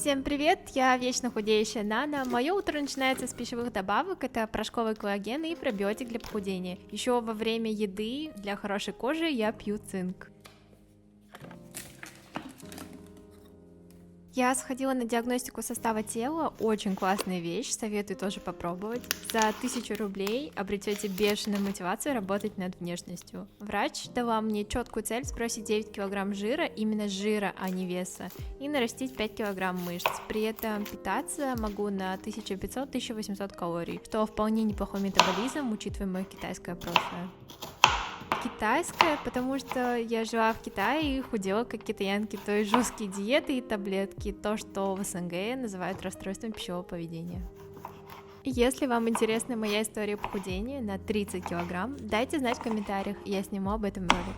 Всем привет, я вечно худеющая Нана. Мое утро начинается с пищевых добавок, это порошковый коллаген и пробиотик для похудения. Еще во время еды для хорошей кожи я пью цинк. Я сходила на диагностику состава тела, очень классная вещь, советую тоже попробовать. За 1000 рублей обретете бешеную мотивацию работать над внешностью. Врач дала мне четкую цель сбросить 9 килограмм жира, именно жира, а не веса, и нарастить 5 килограмм мышц. При этом питаться могу на 1500-1800 калорий, что вполне неплохой метаболизм, учитывая мое китайское прошлое. Китайская, потому что я жила в Китае и худела как китаянки, то есть жесткие диеты и таблетки, то, что в СНГ называют расстройством пищевого поведения. Если вам интересна моя история похудения на 30 килограмм, дайте знать в комментариях, я сниму об этом ролик.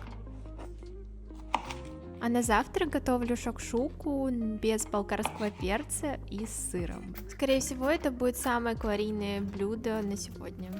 А на завтрак готовлю шакшуку без болгарского перца и с сыром. Скорее всего, это будет самое калорийное блюдо на сегодня.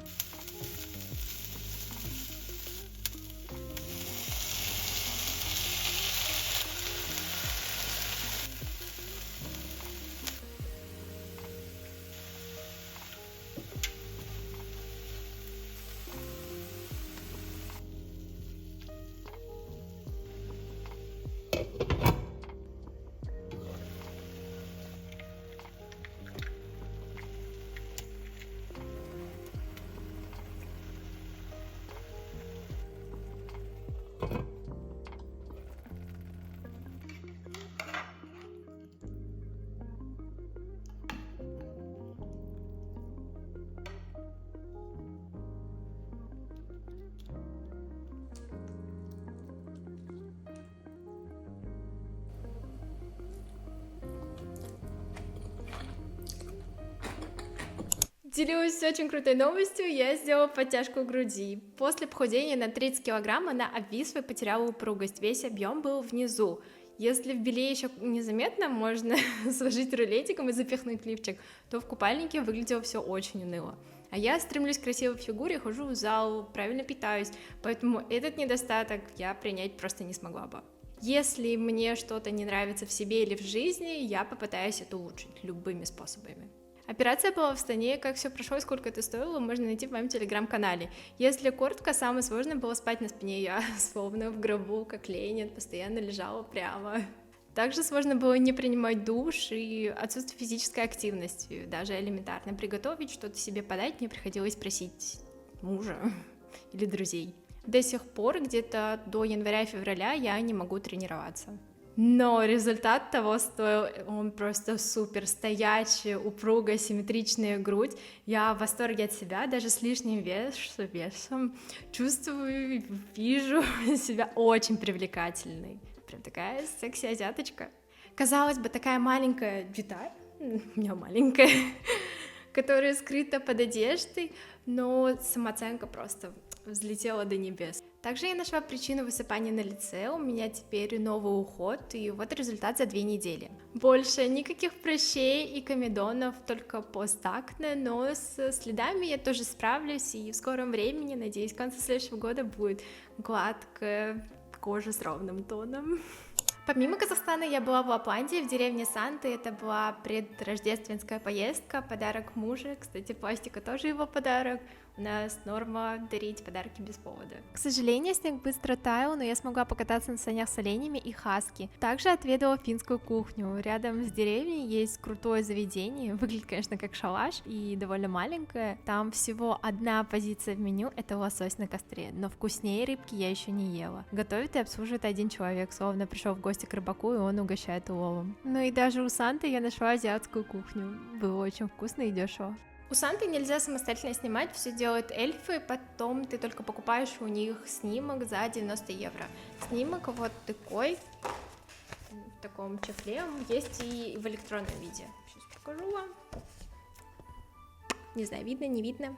Делюсь очень крутой новостью, я сделала подтяжку груди. После похудения на 30 килограмм она обвисла и потеряла упругость, весь объем был внизу. Если в белье еще незаметно, можно сложить рулетиком и запихнуть лифчик, то в купальнике выглядело все очень уныло. А я стремлюсь к красивой фигуре, хожу в зал, правильно питаюсь, поэтому этот недостаток я принять просто не смогла бы. Если мне что-то не нравится в себе или в жизни, я попытаюсь это улучшить любыми способами. Операция была в Астане, как все прошло и сколько это стоило, можно найти в моем телеграм-канале. Если коротко, самое сложное было спать на спине, я словно в гробу, как Ленин, постоянно лежала прямо. Также сложно было не принимать душ и отсутствие физической активности, даже элементарно приготовить, что-то себе подать, мне приходилось просить мужа или друзей. До сих пор, где-то до января-февраля, я не могу тренироваться. Но результат того стоил, он просто супер, стоячая, упругая, симметричная грудь. Я в восторге от себя, даже с лишним весом. Чувствую, вижу себя очень привлекательной. Прям такая секси-азиаточка. Казалось бы, такая маленькая деталь, у меня маленькая, которая скрыта под одеждой, но самооценка просто взлетела до небес. Также я нашла причину высыпания на лице, у меня теперь новый уход, и вот результат за 2 недели. Больше никаких прыщей и комедонов, только постакне, но с следами я тоже справлюсь, и в скором времени, надеюсь, к концу следующего года будет гладкая кожа с ровным тоном. Помимо Казахстана я была в Лапландии, в деревне Санты, это была предрождественская поездка, подарок мужа, кстати, пластика тоже его подарок, у нас норма дарить подарки без повода. К сожалению, снег быстро таял, но я смогла покататься на санях с оленями и хаски. Также отведала финскую кухню, рядом с деревней есть крутое заведение, выглядит, конечно, как шалаш и довольно маленькое, там всего одна позиция в меню, это лосось на костре, но вкуснее рыбки я еще не ела. Готовит и обслуживает один человек, словно пришел в гости к рыбаку, и он угощает уловом. Ну и даже у Санты я нашла азиатскую кухню, было очень вкусно и дешево. У Санты нельзя самостоятельно снимать, все делают эльфы, потом ты только покупаешь у них снимок за 90 евро. Снимок вот такой, в таком чехле, есть и в электронном виде. Сейчас покажу вам. Не знаю, видно, не видно.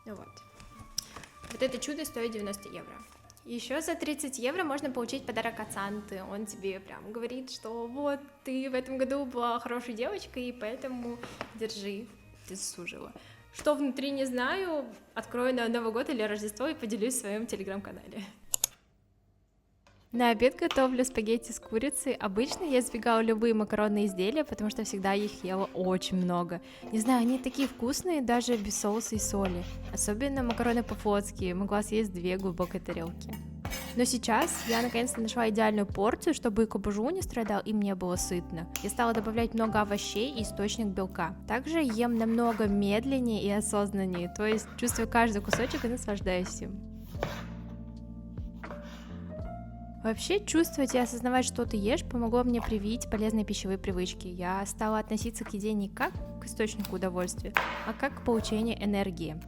Вот. Вот это чудо стоит 90 евро. Еще за 30 евро можно получить подарок от Санты. Он тебе прям говорит, что вот ты в этом году была хорошей девочкой, и поэтому держи. Ты заслужила. Что внутри, не знаю, открою на Новый год или Рождество и поделюсь в своем телеграм-канале. На обед готовлю спагетти с курицей. Обычно я избегала любые макаронные изделия, потому что всегда их ела очень много. Не знаю, они такие вкусные даже без соуса и соли. Особенно макароны по-флотски, могла съесть 2 глубокой тарелки. Но сейчас я наконец-то нашла идеальную порцию, чтобы и кабужу не страдал, и мне было сытно. Я стала добавлять много овощей и источник белка. Также ем намного медленнее и осознаннее, то есть чувствую каждый кусочек и наслаждаюсь им. Вообще, чувствовать и осознавать, что ты ешь, помогло мне привить полезные пищевые привычки. Я стала относиться к еде не как к источнику удовольствия, а как к получению энергии.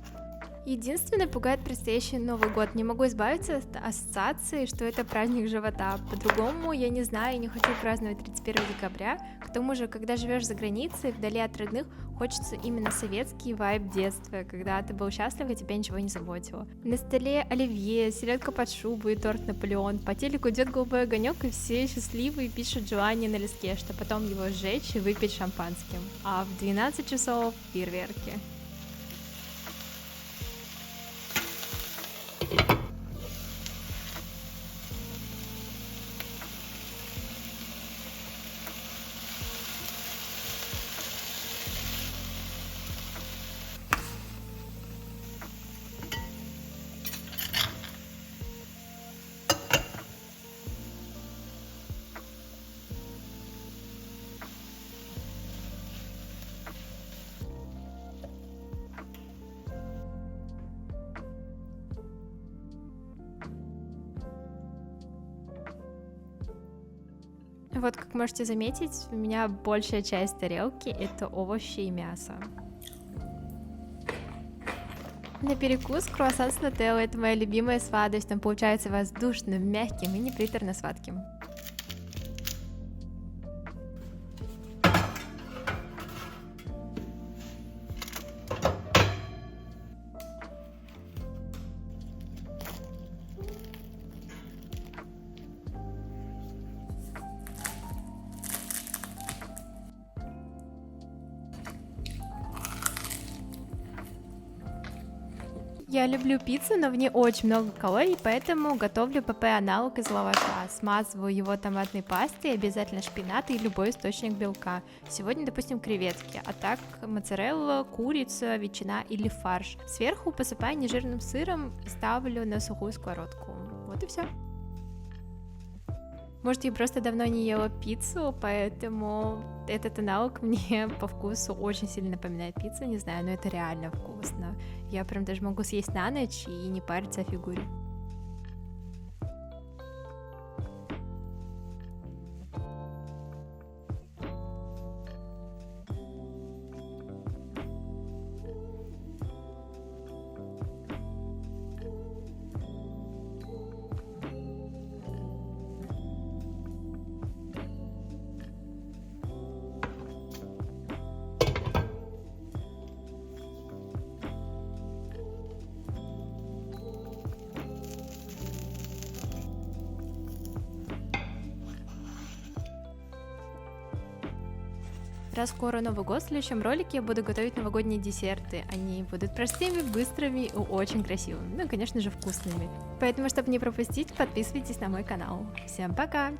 Единственное, пугает предстоящий Новый год. Не могу избавиться от ассоциации, что это праздник живота. По-другому я не знаю и не хочу праздновать 31 декабря. К тому же, когда живешь за границей, вдали от родных, хочется именно советский вайб детства, когда ты был счастлив и тебя ничего не заботило. На столе оливье, селедка под шубой и торт Наполеон. По телеку идет голубой огонек, и все счастливые пишут желание на листке, что потом его сжечь и выпить шампанским. А в 12 часов фейерверки. Вот, как можете заметить, у меня большая часть тарелки — это овощи и мясо. На перекус круассан с нутеллой — это моя любимая сладость, он получается воздушным, мягким и неприторно-сладким. Я люблю пиццу, но в ней очень много калорий, поэтому готовлю ПП-аналог из лаваша. Смазываю его томатной пастой, обязательно шпинат и любой источник белка. Сегодня, допустим, креветки, а так моцарелла, курица, ветчина или фарш. Сверху посыпаю нежирным сыром и ставлю на сухую сковородку. Вот и все. Может, я просто давно не ела пиццу, поэтому этот аналог мне по вкусу очень сильно напоминает пиццу, не знаю, но это реально вкусно. Я прям даже могу съесть на ночь и не париться о фигуре. Раз скоро Новый год, в следующем ролике я буду готовить новогодние десерты. Они будут простыми, быстрыми и очень красивыми. Ну и, конечно же, вкусными. Поэтому, чтобы не пропустить, подписывайтесь на мой канал. Всем пока!